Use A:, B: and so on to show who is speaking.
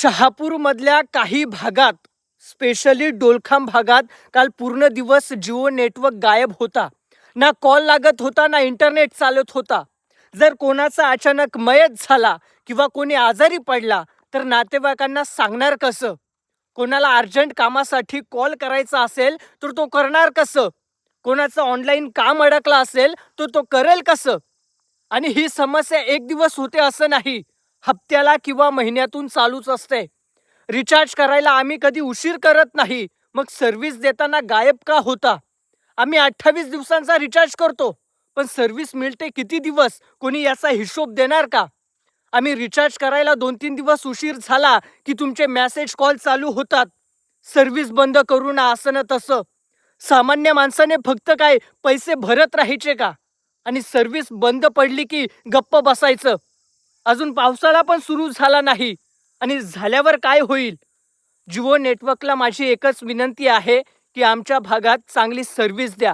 A: शहापूरमधल्या काही भागात, स्पेशली डोलखाम भागात काल पूर्ण दिवस जिओ नेटवर्क गायब होता. ना कॉल लागत होता, ना इंटरनेट चालत होता. जर कोणाचा अचानक मयत झाला किंवा कोणी आजारी पडला, तर नातेवाईकांना सांगणार कसं? कोणाला अर्जंट कामासाठी कॉल करायचा असेल, तर तो करणार कसं? कोणाचं ऑनलाईन काम अडकलं असेल, तर तो करेल कसं? आणि ही समस्या एक दिवस होते असं नाही. हप्त्याला किंवा महिन्यातून चालूच असते. रिचार्ज करायला आम्ही कधी उशीर करत नाही. मग सर्व्हिस देताना गायब का होता? आम्ही 28 दिवसांचा रिचार्ज करतो. पण सर्व्हिस मिळते किती दिवस? कोणी याचा हिशोब देणार का? आम्ही रिचार्ज करायला 2-3 दिवस उशीर झाला, की तुमचे मेसेज कॉल चालू होतात. सर्व्हिस बंद करू ना, असं ना तसं. सामान्य माणसाने फक्त काय पैसे भरत राहायचे का? आणि सर्व्हिस बंद पडली की गप्प बसायचं. अजून पावसाळा पण सुरू झाला नाही आणि झाल्यावर काय होईल? जिओ नेटवर्कला माझी एकच विनंती आहे, की आमच्या भागात चांगली सर्व्हिस द्या.